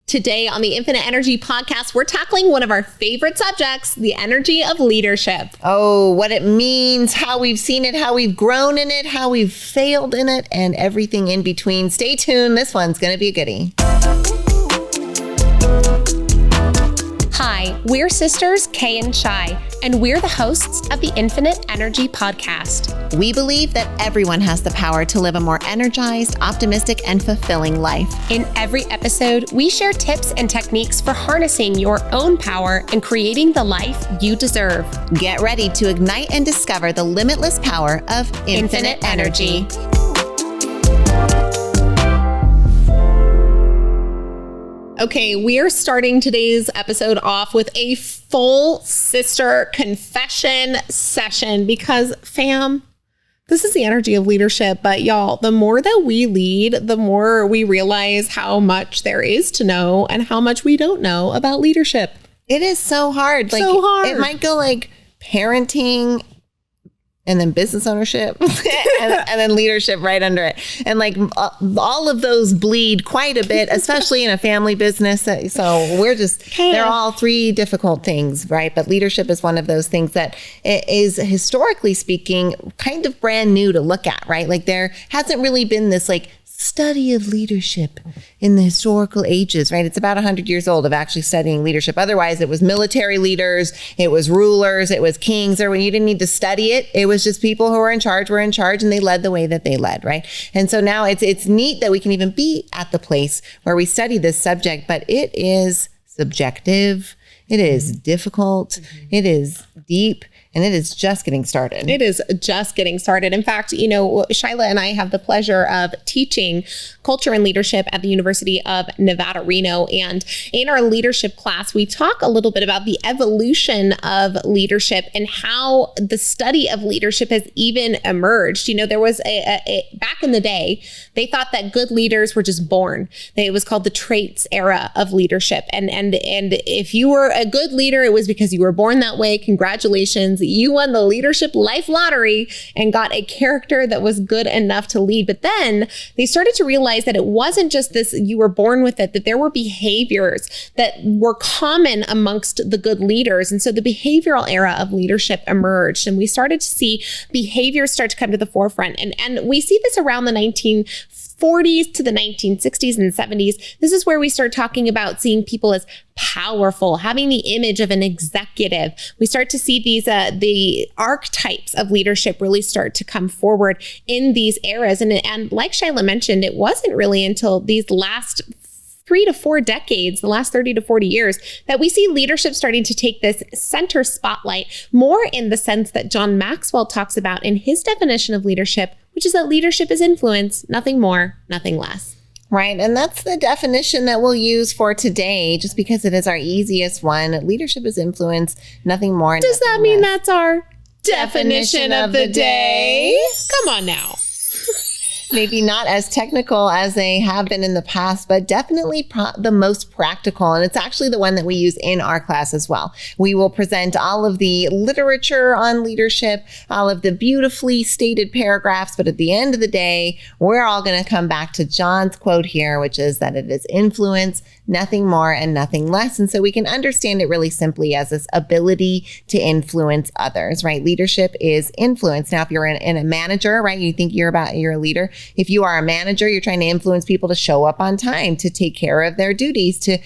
Today on the Infinite Energy Podcast, we're tackling one of our favorite subjects, the energy of leadership. Oh, what it means, how we've seen it, how we've grown in it, how we've failed in it, and everything in between. Stay tuned. This one's going to be a goodie. Hi, we're sisters Kay and Shai, and we're the hosts of the Infinite Energy Podcast. We believe that everyone has the power to live a more energized, optimistic, and fulfilling life. In every episode, we share tips and techniques for harnessing your own power and creating the life you deserve. Get ready to ignite and discover the limitless power of infinite energy. Okay, we are starting today's episode off with a full sister confession session because, fam, this is the energy of leadership. But y'all, the more that we lead, the more we realize how much there is to know and how much we don't know about leadership. It is so hard. So hard. It might go like parenting and then business ownership and then leadership right under it. And like all of those bleed quite a bit, especially in a family business. So they're all three difficult things, right? But leadership is one of those things that is, historically speaking, kind of brand new to look at, right? Like there hasn't really been this like study of leadership in the historical ages, right? It's about 100 years old of actually studying leadership. Otherwise, it was military leaders, it was rulers, it was kings, or when you didn't need to study it, it was just people who were in charge, and they led the way that they led, right? And so now it's neat that we can even be at the place where we study this subject, but it is subjective, it is difficult, it is deep, and it is just getting started. It is just getting started. In fact, Shyla and I have the pleasure of teaching culture and leadership at the University of Nevada, Reno. And in our leadership class, we talk a little bit about the evolution of leadership and how the study of leadership has even emerged. There was back in the day, they thought that good leaders were just born. It was called the traits era of leadership. And if you were a good leader, it was because you were born that way. Congratulations. You won the leadership life lottery and got a character that was good enough to lead. But then they started to realize that it wasn't just this, you were born with it, that there were behaviors that were common amongst the good leaders. And so the behavioral era of leadership emerged, and we started to see behaviors start to come to the forefront. And we see this around the 1940s to the 1960s and 70s. This is where we start talking about seeing people as powerful, having the image of an executive. We start to see these the archetypes of leadership really start to come forward in these eras. And like Shyla mentioned, it wasn't really until these last 3 to 4 decades, the last 30 to 40 years, that we see leadership starting to take this center spotlight, more in the sense that John Maxwell talks about in his definition of leadership, which is that leadership is influence, nothing more, nothing less. Right. And that's the definition that we'll use for today, just because it is our easiest one. Leadership is influence, nothing more. Does that mean that's our definition of the day? Come on now. Maybe not as technical as they have been in the past, but definitely the most practical. And it's actually the one that we use in our class as well. We will present all of the literature on leadership, all of the beautifully stated paragraphs. But at the end of the day, we're all going to come back to John's quote here, which is that it is influence, nothing more and nothing less. And so we can understand it really simply as this ability to influence others, right? Leadership is influence. Now, if you're in a manager, right, you think you're a leader. If you are a manager, you're trying to influence people to show up on time, to take care of their duties, to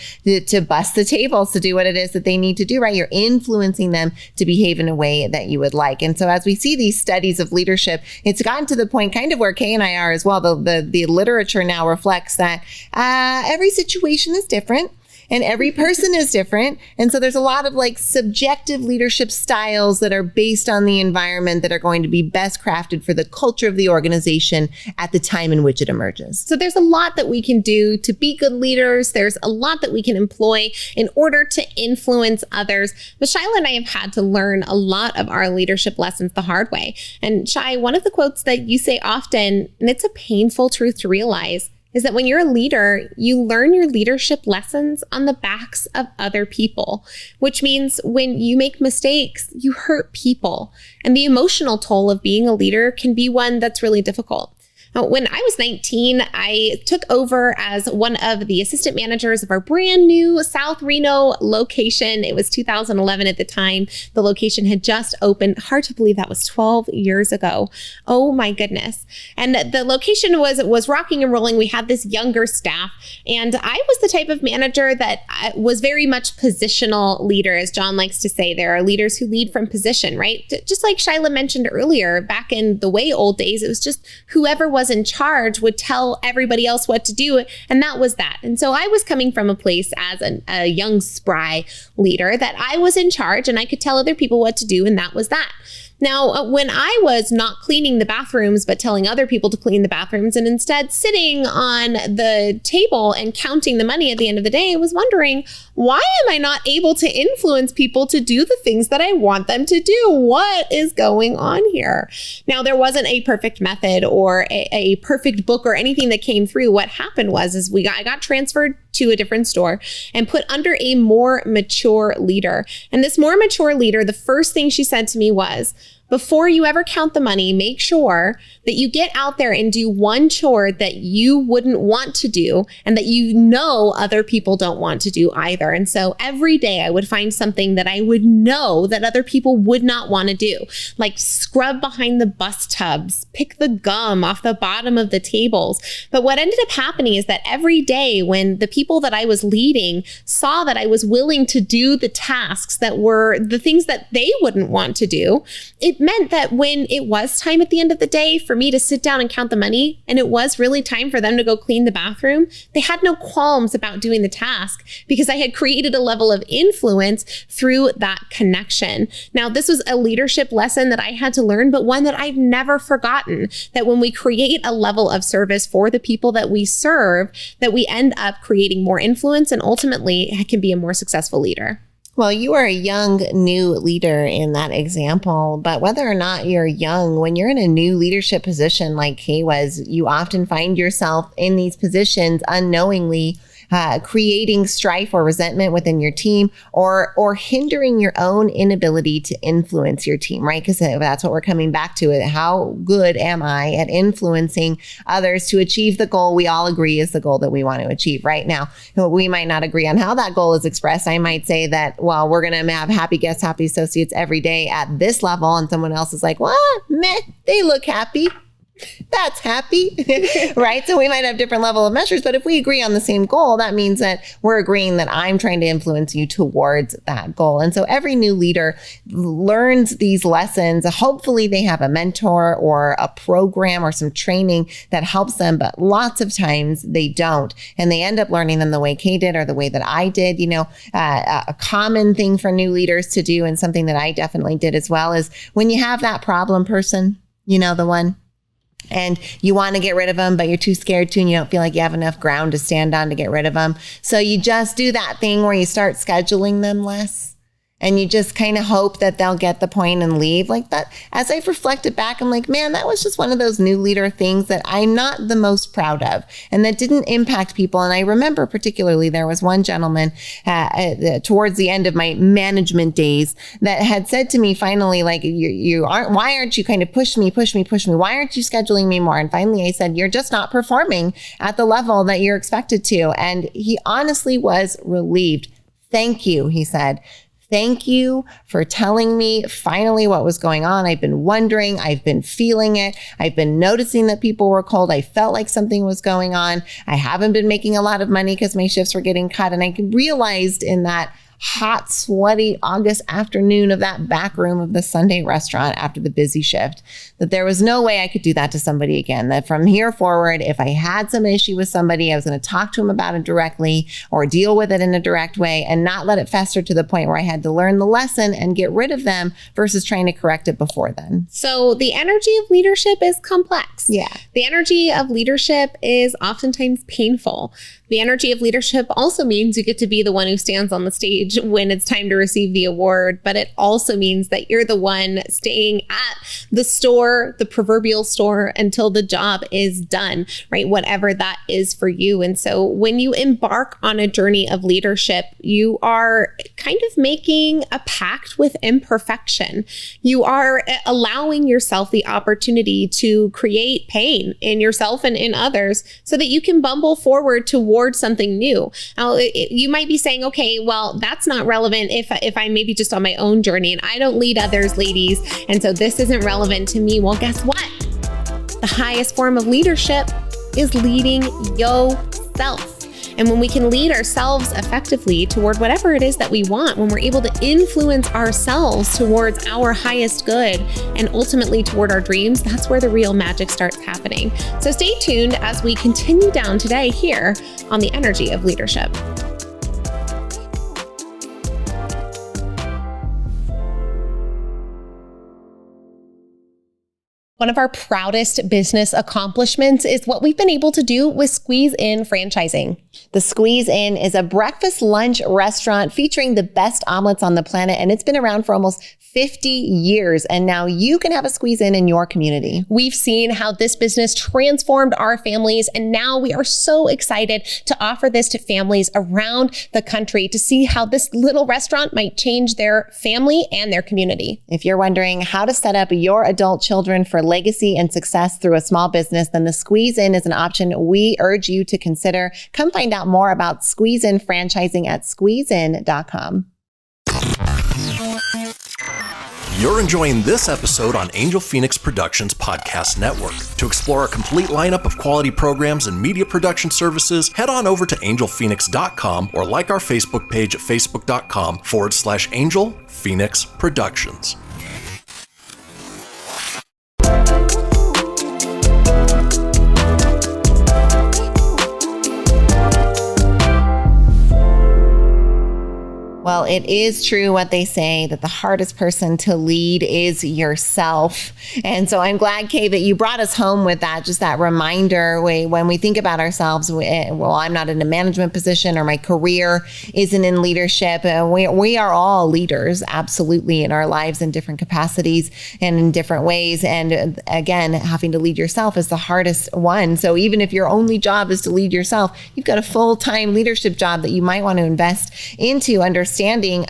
bust the tables, to do what it is that they need to do, right? You're influencing them to behave in a way that you would like. And so as we see these studies of leadership, it's gotten to the point kind of where Kay and I are as well. The literature now reflects that every situation is different. And every person is different. And so there's a lot of like subjective leadership styles that are based on the environment that are going to be best crafted for the culture of the organization at the time in which it emerges. So there's a lot that we can do to be good leaders. There's a lot that we can employ in order to influence others. But Shyla and I have had to learn a lot of our leadership lessons the hard way. And Shy, one of the quotes that you say often, and it's a painful truth to realize, is that when you're a leader, you learn your leadership lessons on the backs of other people, which means when you make mistakes, you hurt people. And the emotional toll of being a leader can be one that's really difficult. When I was 19, I took over as one of the assistant managers of our brand new South Reno location. It was 2011 at the time. The location had just opened. Hard to believe that was 12 years ago. Oh my goodness. And the location was rocking and rolling. We had this younger staff, and I was the type of manager that was very much positional leader. As John likes to say, there are leaders who lead from position, right? Just like Shyla mentioned earlier, back in the way old days, it was just whoever was in charge would tell everybody else what to do. And that was that. And so I was coming from a place as a young, spry leader that I was in charge and I could tell other people what to do. And that was that. Now, when I was not cleaning the bathrooms, but telling other people to clean the bathrooms and instead sitting on the table and counting the money at the end of the day, I was wondering, why am I not able to influence people to do the things that I want them to do? What is going on here? Now, there wasn't a perfect method or a perfect book or anything that came through. What happened was I got transferred to a different store and put under a more mature leader. And this more mature leader, the first thing she said to me was, before you ever count the money, make sure that you get out there and do one chore that you wouldn't want to do and that you know other people don't want to do either. And so every day I would find something that I would know that other people would not want to do, like scrub behind the bus tubs, pick the gum off the bottom of the tables. But what ended up happening is that every day when the people that I was leading saw that I was willing to do the tasks that were the things that they wouldn't want to do, it meant that when it was time at the end of the day for me to sit down and count the money, and it was really time for them to go clean the bathroom, they had no qualms about doing the task because I had created a level of influence through that connection. Now, this was a leadership lesson that I had to learn, but one that I've never forgotten, that when we create a level of service for the people that we serve, that we end up creating more influence and ultimately can be a more successful leader. Well, you are a young, new leader in that example, but whether or not you're young, when you're in a new leadership position like Kay was, you often find yourself in these positions unknowingly creating strife or resentment within your team or hindering your own inability to influence your team, right? Because that's what we're coming back to. How good am I at influencing others to achieve the goal we all agree is the goal that we want to achieve right now? We might not agree on how that goal is expressed. I might say that, well, we're going to have happy guests, happy associates every day at this level. And someone else is like, what? Meh, they look happy. That's happy, right? So we might have different level of measures, but if we agree on the same goal, that means that we're agreeing that I'm trying to influence you towards that goal. And so every new leader learns these lessons. Hopefully they have a mentor or a program or some training that helps them, but lots of times they don't. And they end up learning them the way Kay did or the way that I did. You know, a common thing for new leaders to do, and something that I definitely did as well, is when you have that problem person, you know, the one, and you want to get rid of them, but you're too scared to, and you don't feel like you have enough ground to stand on to get rid of them. So you just do that thing where you start scheduling them less. And you just kind of hope that they'll get the point and leave like that. As I've reflected back, I'm like, man, that was just one of those new leader things that I'm not the most proud of, and that didn't impact people. And I remember particularly there was one gentleman towards the end of my management days that had said to me finally, like, you aren't, why aren't you kind of push me? Why aren't you scheduling me more? And finally I said, you're just not performing at the level that you're expected to. And he honestly was relieved. Thank you, he said. Thank you for telling me finally what was going on. I've been wondering, I've been feeling it. I've been noticing that people were cold. I felt like something was going on. I haven't been making a lot of money because my shifts were getting cut. And I realized in that hot, sweaty August afternoon of that back room of the Sunday restaurant after the busy shift, that there was no way I could do that to somebody again. That from here forward, if I had some issue with somebody, I was going to talk to them about it directly or deal with it in a direct way and not let it fester to the point where I had to learn the lesson and get rid of them versus trying to correct it before then. So the energy of leadership is complex. Yeah. The energy of leadership is oftentimes painful. The energy of leadership also means you get to be the one who stands on the stage when it's time to receive the award, but it also means that you're the one staying at the store, the proverbial store, until the job is done, right? Whatever that is for you. And so when you embark on a journey of leadership, you are kind of making a pact with imperfection. You are allowing yourself the opportunity to create pain in yourself and in others so that you can bumble forward towards something new. Now, you might be saying, okay, well, that's not relevant if I'm maybe just on my own journey and I don't lead others, ladies, and so this isn't relevant to me. Well, guess what? The highest form of leadership is leading yourself. And when we can lead ourselves effectively toward whatever it is that we want, when we're able to influence ourselves towards our highest good and ultimately toward our dreams, that's where the real magic starts happening. So stay tuned as we continue down today here on the energy of leadership. One of our proudest business accomplishments is what we've been able to do with Squeeze In franchising. The Squeeze In is a breakfast lunch restaurant featuring the best omelets on the planet, and it's been around for almost 50 years. And now you can have a Squeeze in your community. We've seen how this business transformed our families, and now we are so excited to offer this to families around the country to see how this little restaurant might change their family and their community. If you're wondering how to set up your adult children for legacy and success through a small business, then the Squeeze In is an option we urge you to consider. Come find out more about Squeeze In franchising at squeezein.com. You're enjoying this episode on Angel Phoenix Productions Podcast Network. To explore a complete lineup of quality programs and media production services, head on over to angelphoenix.com or like our Facebook page at facebook.com/Angel Phoenix Productions. Well, it is true what they say that the hardest person to lead is yourself. And so I'm glad, Kay, that you brought us home with that, just that reminder when we think about ourselves, well, I'm not in a management position or my career isn't in leadership. We are all leaders, absolutely, in our lives in different capacities and in different ways. And again, having to lead yourself is the hardest one. So even if your only job is to lead yourself, you've got a full-time leadership job that you might want to invest into understanding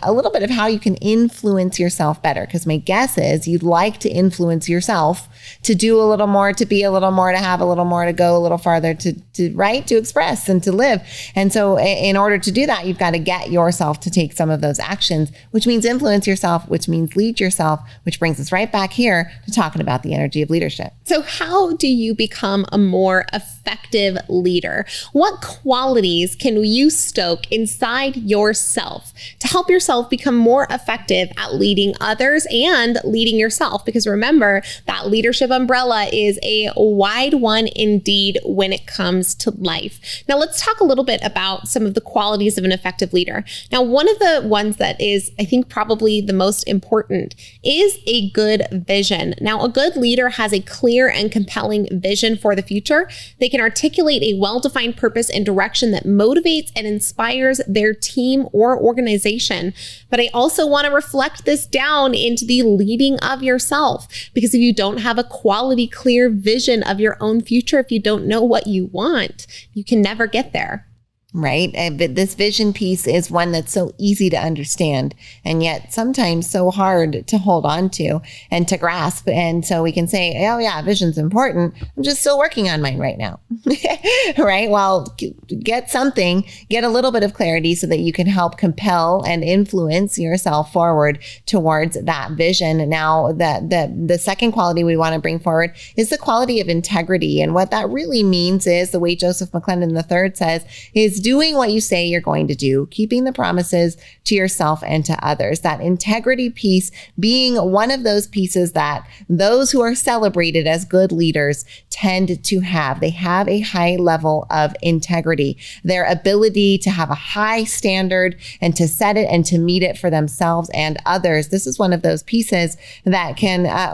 a little bit of how you can influence yourself better. Because my guess is you'd like to influence yourself to do a little more, to be a little more, to have a little more, to go a little farther, to express and to live. And so in order to do that, you've got to get yourself to take some of those actions, which means influence yourself, which means lead yourself, which brings us right back here to talking about the energy of leadership. So how do you become a more effective leader? What qualities can you stoke inside yourself to help yourself become more effective at leading others and leading yourself? Because remember, that leadership umbrella is a wide one indeed when it comes to life. Now, let's talk a little bit about some of the qualities of an effective leader. Now, one of the ones that is, I think, probably the most important is a good vision. Now, a good leader has a clear and compelling vision for the future. They can articulate a well-defined purpose and direction that motivates and inspires their team or organization. But I also want to reflect this down into the leading of yourself, because if you don't have a quality, clear vision of your own future, if you don't know what you want, you can never get there. Right? But this vision piece is one that's so easy to understand and yet sometimes so hard to hold on to and to grasp. And so we can say, oh yeah, vision's important. I'm just still working on mine right now. Right? Well, get a little bit of clarity so that you can help compel and influence yourself forward towards that vision. Now, the second quality we want to bring forward is the quality of integrity. And what that really means is, the way Joseph McClendon III says, is doing what you say you're going to do, keeping the promises to yourself and to others. That integrity piece being one of those pieces that those who are celebrated as good leaders tend to have. They have a high level of integrity. Their ability to have a high standard and to set it and to meet it for themselves and others. This is one of those pieces that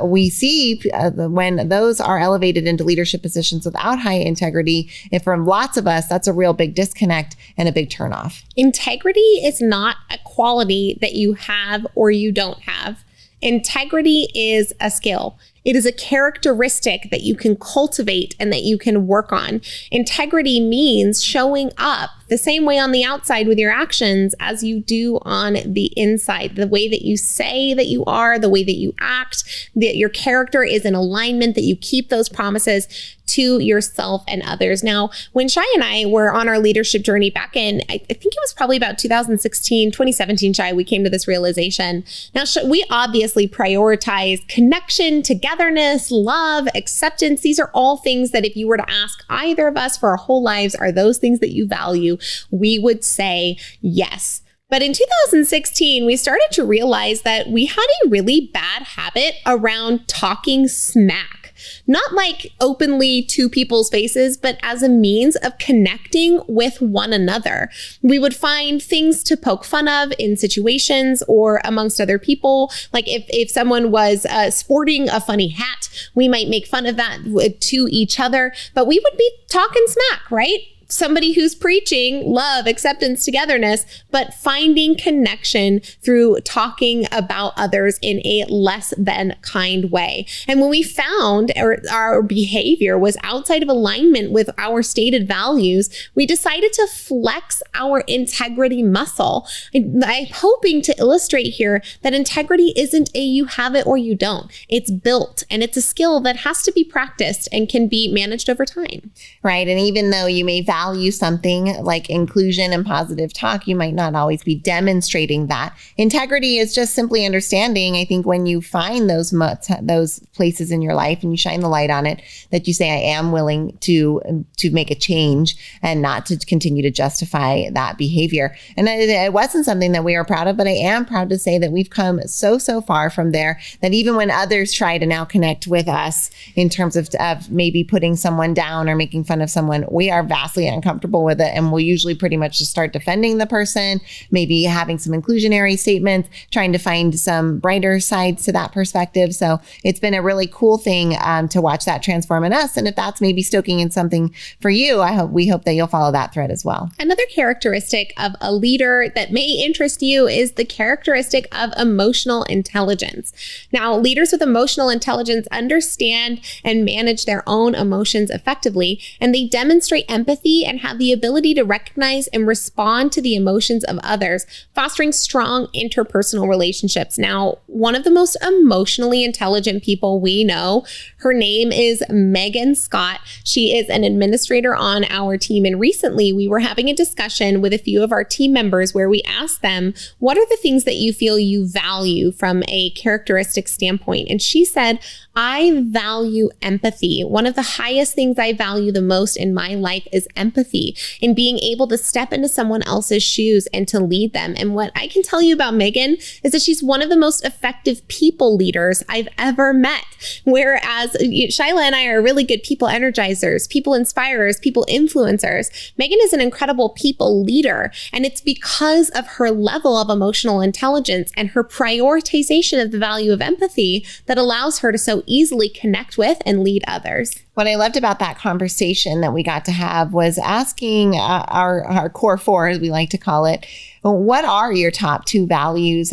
we see when those are elevated into leadership positions without high integrity. If for lots of us, that's a real big disconnect. disconnect and a big turnoff. Integrity is not a quality that you have or you don't have. Integrity is a skill. It is a characteristic that you can cultivate and that you can work on. Integrity means showing up the same way on the outside with your actions as you do on the inside. The way that you say that you are, the way that you act, that your character is in alignment, that you keep those promises to yourself and others. Now, when Shai and I were on our leadership journey back in, I think it was probably about 2017, Shai, we came to this realization. Now, we obviously prioritize connection, togetherness, love, acceptance. These are all things that if you were to ask either of us for our whole lives, are those things that you value? We would say yes. But in 2016, we started to realize that we had a really bad habit around talking smack. Not like openly to people's faces, but as a means of connecting with one another. We would find things to poke fun of in situations or amongst other people. Like if someone was sporting a funny hat, we might make fun of that to each other, but we would be talking smack, right? Somebody who's preaching love, acceptance, togetherness, but finding connection through talking about others in a less than kind way. And when we found our behavior was outside of alignment with our stated values, we decided to flex our integrity muscle. I'm hoping to illustrate here that integrity isn't a you have it or you don't. It's built, and it's a skill that has to be practiced and can be managed over time. Right. And even though you may value something like inclusion and positive talk, you might not always be demonstrating that. Integrity is just simply understanding, I think, when you find those places in your life and you shine the light on it, that you say, I am willing to make a change and not to continue to justify that behavior. And it wasn't something that we are proud of, but I am proud to say that we've come so far from there that even when others try to now connect with us in terms of maybe putting someone down or making fun of someone, we are vastly uncomfortable with it. And we'll usually pretty much just start defending the person, maybe having some inclusionary statements, trying to find some brighter sides to that perspective. So it's been a really cool thing to watch that transform in us. And if that's maybe stoking in something for you, we hope that you'll follow that thread as well. Another characteristic of a leader that may interest you is the characteristic of emotional intelligence. Now, leaders with emotional intelligence understand and manage their own emotions effectively, and they demonstrate empathy and have the ability to recognize and respond to the emotions of others, fostering strong interpersonal relationships. Now, one of the most emotionally intelligent people we know, her name is Megan Scott. She is an administrator on our team. And recently we were having a discussion with a few of our team members where we asked them, what are the things that you feel you value from a characteristic standpoint? And she said, I value empathy. One of the highest things I value the most in my life is empathy, in being able to step into someone else's shoes and to lead them. And what I can tell you about Megan is that she's one of the most effective people leaders I've ever met. Whereas Shyla and I are really good people energizers, people inspirers, people influencers. Megan is an incredible people leader. And it's because of her level of emotional intelligence and her prioritization of the value of empathy that allows her to so easily connect with and lead others. What I loved about that conversation that we got to have was asking our core four, as we like to call it, what are your top two values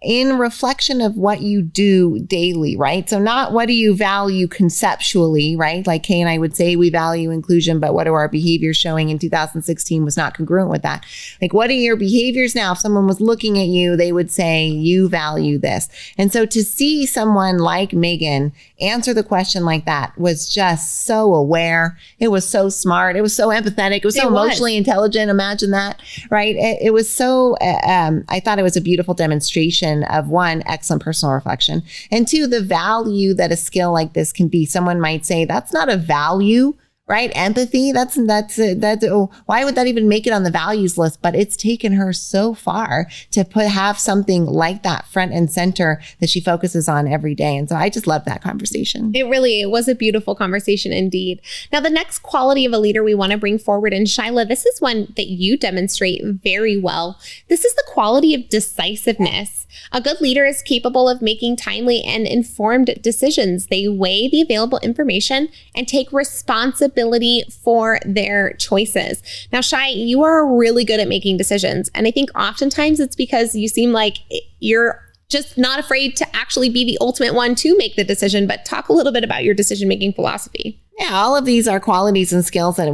in reflection of what you do daily, right? So not what do you value conceptually, right? Like Kay and I would say we value inclusion, but what are our behaviors showing in 2016 was not congruent with that. Like, what are your behaviors now? If someone was looking at you, they would say you value this. And so to see someone like Megan answer the question like that was just so aware. It was so smart. It was so empathetic. It was so emotionally intelligent. Imagine that, right? It was so, I thought it was a beautiful demonstration of one, excellent personal reflection, and two, the value that a skill like this can be. Someone might say that's not a value, right? Empathy, that's why would that even make it on the values list? But it's taken her so far to have something like that front and center that she focuses on every day. And so I just love that conversation. It was a beautiful conversation indeed. Now, the next quality of a leader we want to bring forward, and Shyla, this is one that you demonstrate very well. This is the quality of decisiveness. A good leader is capable of making timely and informed decisions. They weigh the available information and take responsibility for their choices. Now, Shai, you are really good at making decisions. And I think oftentimes it's because you seem like you're just not afraid to actually be the ultimate one to make the decision. But talk a little bit about your decision-making philosophy. Yeah, all of these are qualities and skills that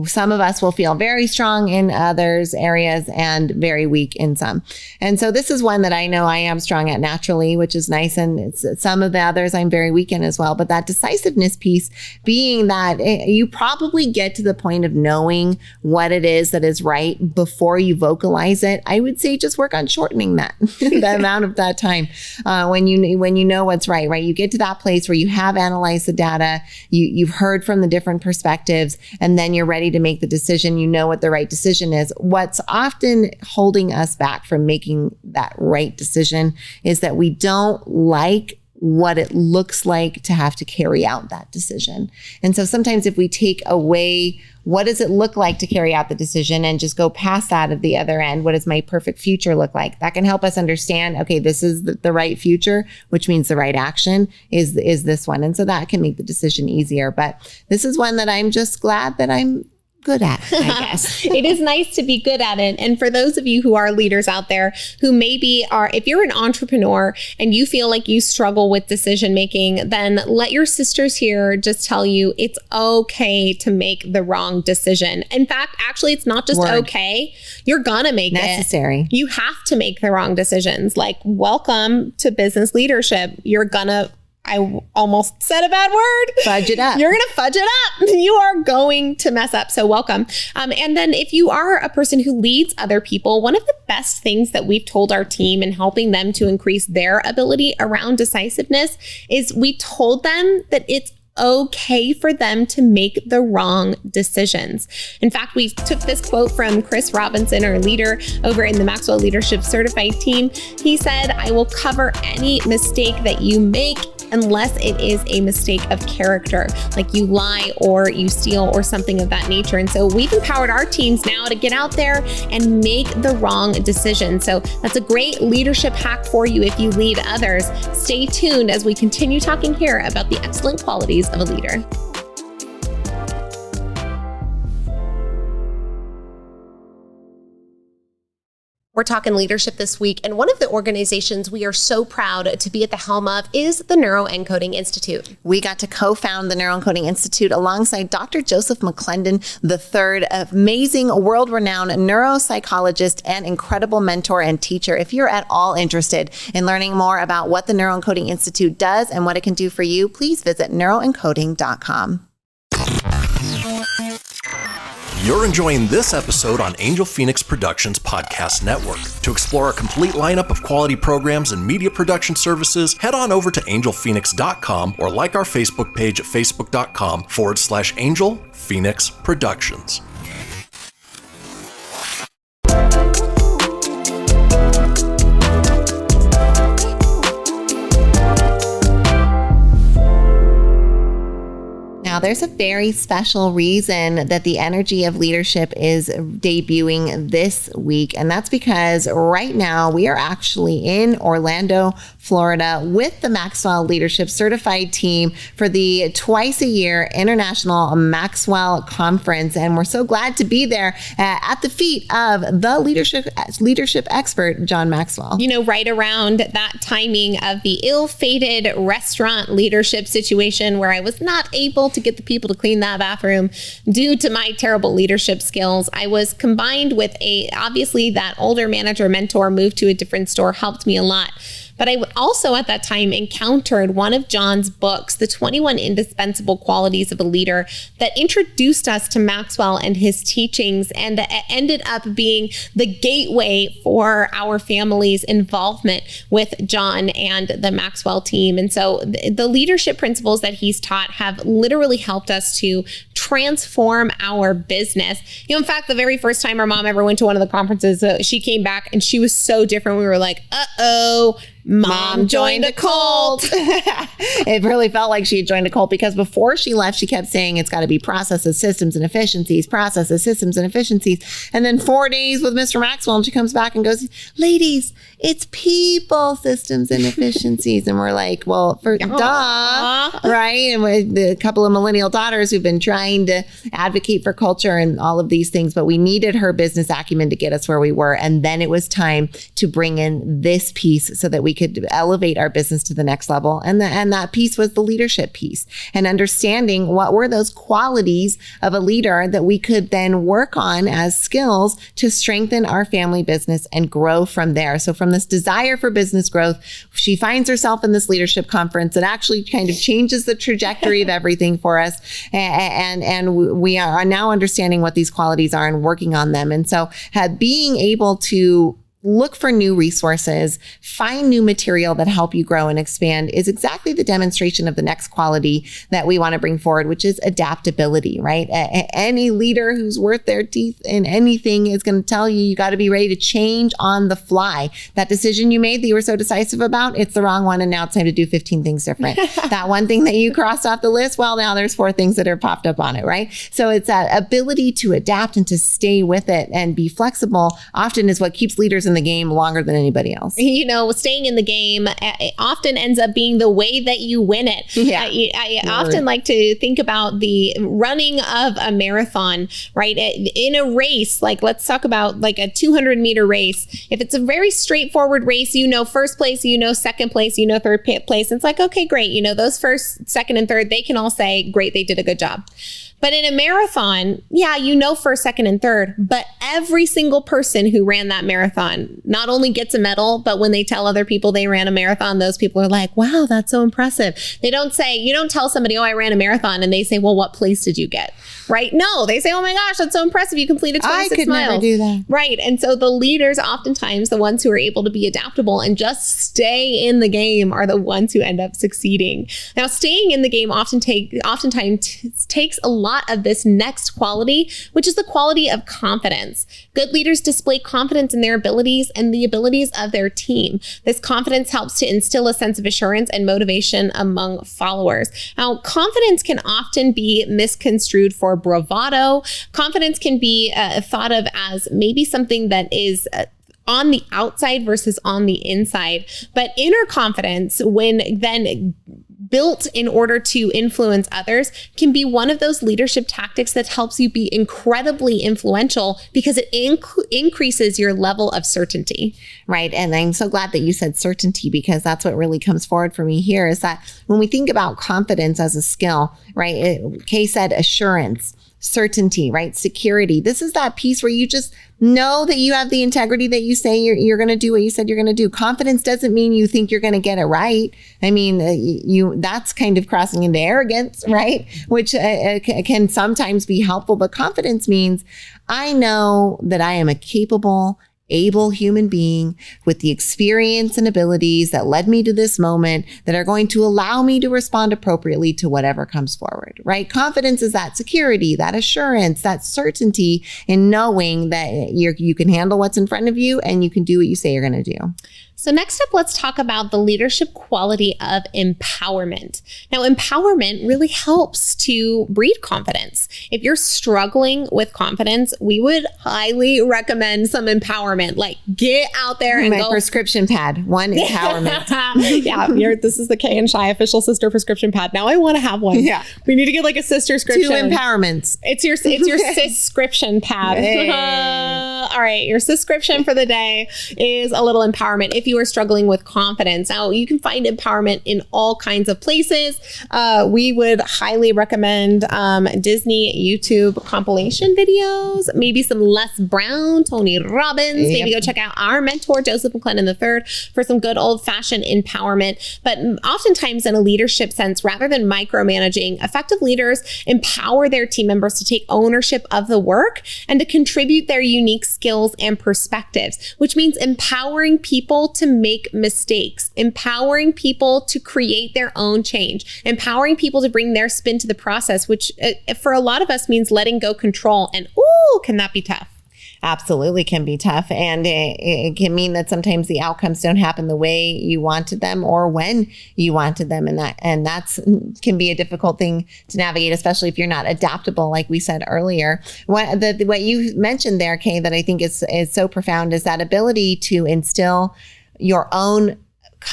some of us will feel very strong in others areas and very weak in some. And so this is one that I know I am strong at naturally, which is nice. And some of the others I'm very weak in as well. But that decisiveness piece being that you probably get to the point of knowing what it is that is right before you vocalize it. I would say just work on shortening that, the amount of that time when you know what's right? You get to that place where you have analyzed the data, you've heard from the different perspectives, and then you're ready to make the decision. You know what the right decision is. What's often holding us back from making that right decision is that we don't like what it looks like to have to carry out that decision. And so sometimes if we take away what does it look like to carry out the decision and just go past that at the other end, what does my perfect future look like? That can help us understand, okay, this is the right future, which means the right action is this one. And so that can make the decision easier. But this is one that I'm just glad that I'm good at, I guess. It is nice to be good at it. And for those of you who are leaders out there who maybe are, if you're an entrepreneur and you feel like you struggle with decision making, then let your sisters here just tell you it's okay to make the wrong decision. In fact, actually, it's not just okay. You're gonna make necessary. You have to make the wrong decisions. Like, welcome to business leadership. I almost said a bad word. Fudge it up. You're going to fudge it up. You are going to mess up. So welcome. And then if you are a person who leads other people, one of the best things that we've told our team in helping them to increase their ability around decisiveness is we told them that it's okay for them to make the wrong decisions. In fact, we took this quote from Chris Robinson, our leader over in the Maxwell Leadership Certified team. He said, "I will cover any mistake that you make unless it is a mistake of character, like you lie or you steal or something of that nature." And so we've empowered our teams now to get out there and make the wrong decision. So that's a great leadership hack for you if you lead others. Stay tuned as we continue talking here about the excellent qualities of a leader. We're talking leadership this week, and one of the organizations we are so proud to be at the helm of is the Neuroencoding Institute. We got to co-found the Neuroencoding Institute alongside Dr. Joseph McClendon III, amazing world-renowned neuropsychologist and incredible mentor and teacher. If you're at all interested in learning more about what the Neuroencoding Institute does and what it can do for you, please visit neuroencoding.com. You're enjoying this episode on Angel Phoenix Productions Podcast Network. To explore a complete lineup of quality programs and media production services, head on over to angelphoenix.com or like our Facebook page at facebook.com/Angel Phoenix Productions. Now, there's a very special reason that the Energy of Leadership is debuting this week, and that's because right now we are actually in Orlando, Florida with the Maxwell Leadership Certified team for the twice-a-year International Maxwell Conference, and we're so glad to be there at the feet of the leadership expert, John Maxwell. You know, right around that timing of the ill-fated restaurant leadership situation where I was not able to get the people to clean that bathroom due to my terrible leadership skills. I was combined with obviously that older manager mentor moved to a different store helped me a lot. But I also at that time encountered one of John's books, The 21 Indispensable Qualities of a Leader, that introduced us to Maxwell and his teachings, and it ended up being the gateway for our family's involvement with John and the Maxwell team. And so the leadership principles that he's taught have literally helped us to transform our business. You know, in fact, the very first time our mom ever went to one of the conferences, she came back and she was so different. We were like, uh-oh, Mom joined a cult. It really felt like she had joined a cult because before she left, she kept saying it's got to be processes, systems, and efficiencies, processes, systems, and efficiencies. And then 4 days with Mr. Maxwell, and she comes back and goes, ladies, it's people, systems, and efficiencies. And we're like, well, duh, right? And with a couple of millennial daughters who've been trying to advocate for culture and all of these things, but we needed her business acumen to get us where we were. And then it was time to bring in this piece so that we could elevate our business to the next level. And that piece was the leadership piece and understanding what were those qualities of a leader that we could then work on as skills to strengthen our family business and grow from there. So from this desire for business growth, she finds herself in this leadership conference that actually kind of changes the trajectory of everything for us. And we are now understanding what these qualities are and working on them. And so being able to look for new resources, find new material that help you grow and expand is exactly the demonstration of the next quality that we want to bring forward, which is adaptability, right? Any leader who's worth their teeth in anything is going to tell you got to be ready to change on the fly. That decision you made that you were so decisive about, it's the wrong one. And now it's time to do 15 things different. That one thing that you crossed off the list, well, now there's 4 things that are popped up on it, right? So it's that ability to adapt and to stay with it and be flexible often is what keeps leaders in the game longer than anybody else. Staying in the game it often ends up being the way that you win it. Yeah. I often like to think about the running of a marathon, right? In a race, like let's talk about like a 200 meter race. If it's a very straightforward race, first place, second place, third place. It's like, okay, great. Those first, second, and third, they can all say, great, they did a good job. But in a marathon, first, second, and third, but every single person who ran that marathon not only gets a medal, but when they tell other people they ran a marathon, those people are like, wow, that's so impressive. You don't tell somebody, oh, I ran a marathon. And they say, well, what place did you get? Right? No, they say, oh my gosh, that's so impressive. You completed 26 miles. I could never do that. Right. And so the leaders, oftentimes the ones who are able to be adaptable and just stay in the game are the ones who end up succeeding. Now, staying in the game oftentimes takes a lot of this next quality, which is the quality of confidence. Good leaders display confidence in their abilities and the abilities of their team. This confidence helps to instill a sense of assurance and motivation among followers. Now, confidence can often be misconstrued for bravado. Confidence can be thought of as maybe something that is on the outside versus on the inside. But inner confidence, when then built in order to influence others, can be one of those leadership tactics that helps you be incredibly influential because it increases your level of certainty. Right. And I'm so glad that you said certainty, because that's what really comes forward for me here is that when we think about confidence as a skill, right? Kay said assurance, certainty, right? Security. This is that piece where you just know that you have the integrity that you say you're going to do what you said you're going to do. Confidence doesn't mean you think you're going to get it right. I mean, that's kind of crossing into arrogance, right? Which can sometimes be helpful, but confidence means I know that I am a capable, able human being with the experience and abilities that led me to this moment that are going to allow me to respond appropriately to whatever comes forward, right? Confidence is that security, that assurance, that certainty in knowing that you can handle what's in front of you and you can do what you say you're going to do. So next up, let's talk about the leadership quality of empowerment. Now, empowerment really helps to breed confidence. If you're struggling with confidence, we would highly recommend some empowerment. Like get out there and go. Prescription pad, one empowerment. This is the Kay and Shy official sister prescription pad. Now I want to have one. Yeah, we need to get like a sister scription. 2 empowerments. It's your sis-scription pad. Hey. All right, your sis-scription for the day is a little empowerment. If you are struggling with confidence. Now, you can find empowerment in all kinds of places. We would highly recommend Disney YouTube compilation videos, maybe some Les Brown, Tony Robbins. Yep. Maybe go check out our mentor, Joseph McClellan III, for some good old-fashioned empowerment. But oftentimes in a leadership sense, rather than micromanaging, effective leaders empower their team members to take ownership of the work and to contribute their unique skills and perspectives, which means empowering people to make mistakes, empowering people to create their own change, empowering people to bring their spin to the process, which for a lot of us means letting go control. And ooh, can that be tough? Absolutely can be tough. And it can mean that sometimes the outcomes don't happen the way you wanted them or when you wanted them. And that's can be a difficult thing to navigate, especially if you're not adaptable, like we said earlier. What you mentioned there, Kay, that I think is so profound is that ability to instill your own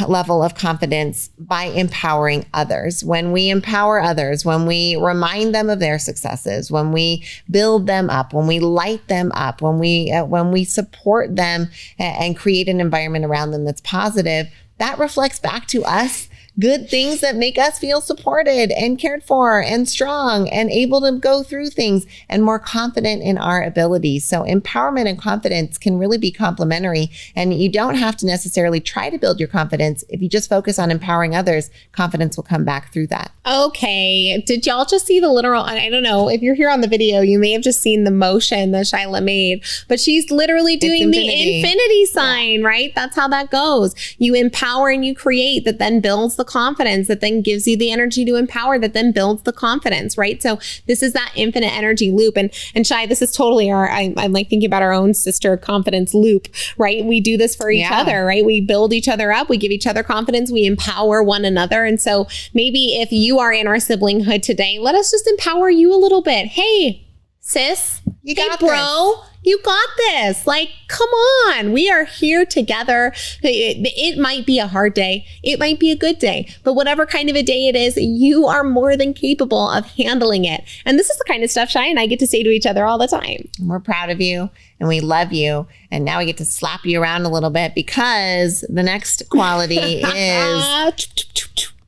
level of confidence by empowering others. When we empower others, when we remind them of their successes, when we build them up, when we light them up, when we support them and create an environment around them that's positive, that reflects back to us good things that make us feel supported and cared for and strong and able to go through things and more confident in our abilities. So empowerment and confidence can really be complementary, and you don't have to necessarily try to build your confidence. If you just focus on empowering others, confidence will come back through that. Okay. Did y'all just see the literal, I don't know, if you're here on the video, you may have just seen the motion that Shyla made, but she's literally doing the infinity sign, right? That's how that goes. You empower and you create, that then builds the confidence, that then gives you the energy to empower, that then builds the confidence, right? So this is that infinite energy loop. And Shy, this is totally I'm like thinking about our own sister confidence loop, right? We do this for each other, right? We build each other up, we give each other confidence, we empower one another. And so maybe if you are in our siblinghood today, let us just empower you a little bit. Hey, sis, you got bro. You got this. Like, come on. We are here together. It might be a hard day. It might be a good day. But whatever kind of a day it is, you are more than capable of handling it. And this is the kind of stuff Shy and I get to say to each other all the time. We're proud of you and we love you. And now we get to slap you around a little bit because the next quality is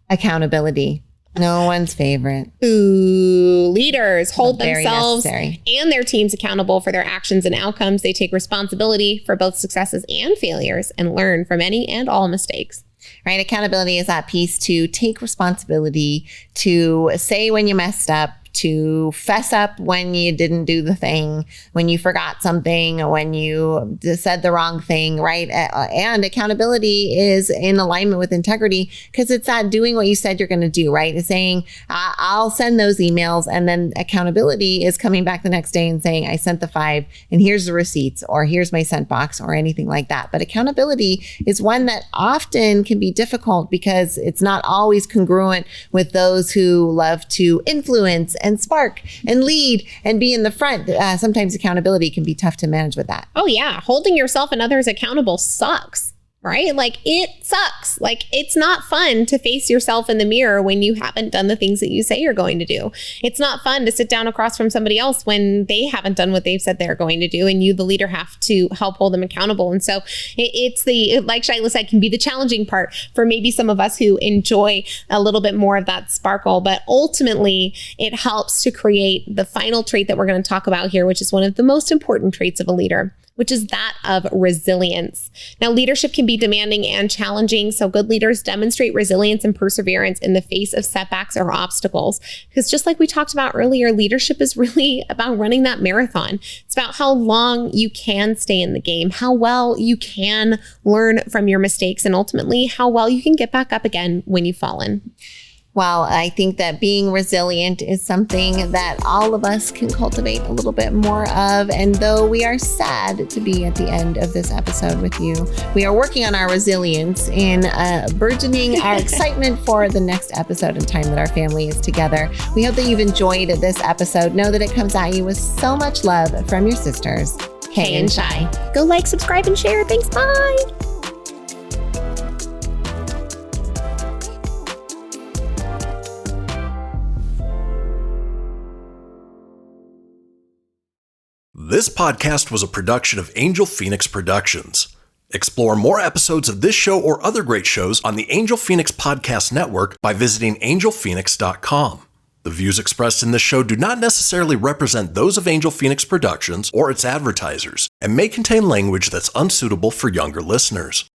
accountability. No one's favorite. Ooh, leaders hold Very themselves necessary. and their teams accountable for their actions and outcomes. They take responsibility for both successes and failures and learn from any and all mistakes. Right? Accountability is that piece to take responsibility, to say when you messed up, to fess up when you didn't do the thing, when you forgot something, when you said the wrong thing, right? And accountability is in alignment with integrity because it's that doing what you said you're going to do, right? It's saying, I'll send those emails, and then accountability is coming back the next day and saying, I sent the 5 and here's the receipts, or here's my sent box, or anything like that. But accountability is one that often can be difficult because it's not always congruent with those who love to influence and spark and lead and be in the front. Sometimes accountability can be tough to manage with that. Oh yeah. Holding yourself and others accountable sucks, right? Like it sucks. Like it's not fun to face yourself in the mirror when you haven't done the things that you say you're going to do. It's not fun to sit down across from somebody else when they haven't done what they've said they're going to do, and you, the leader, have to help hold them accountable. And so it's like Shyla said, can be the challenging part for maybe some of us who enjoy a little bit more of that sparkle, but ultimately it helps to create the final trait that we're going to talk about here, which is one of the most important traits of a leader, which is that of resilience. Now, leadership can be demanding and challenging, so good leaders demonstrate resilience and perseverance in the face of setbacks or obstacles. Because just like we talked about earlier, leadership is really about running that marathon. It's about how long you can stay in the game, how well you can learn from your mistakes, and ultimately how well you can get back up again when you've fallen. Well, I think that being resilient is something that all of us can cultivate a little bit more of. And though we are sad to be at the end of this episode with you, we are working on our resilience in burgeoning our excitement for the next episode and time that our family is together. We hope that you've enjoyed this episode. Know that it comes at you with so much love from your sisters, Kay and Shy. Go like, subscribe, and share. Thanks. Bye. This podcast was a production of Angel Phoenix Productions. Explore more episodes of this show or other great shows on the Angel Phoenix Podcast Network by visiting angelphoenix.com. The views expressed in this show do not necessarily represent those of Angel Phoenix Productions or its advertisers and may contain language that's unsuitable for younger listeners.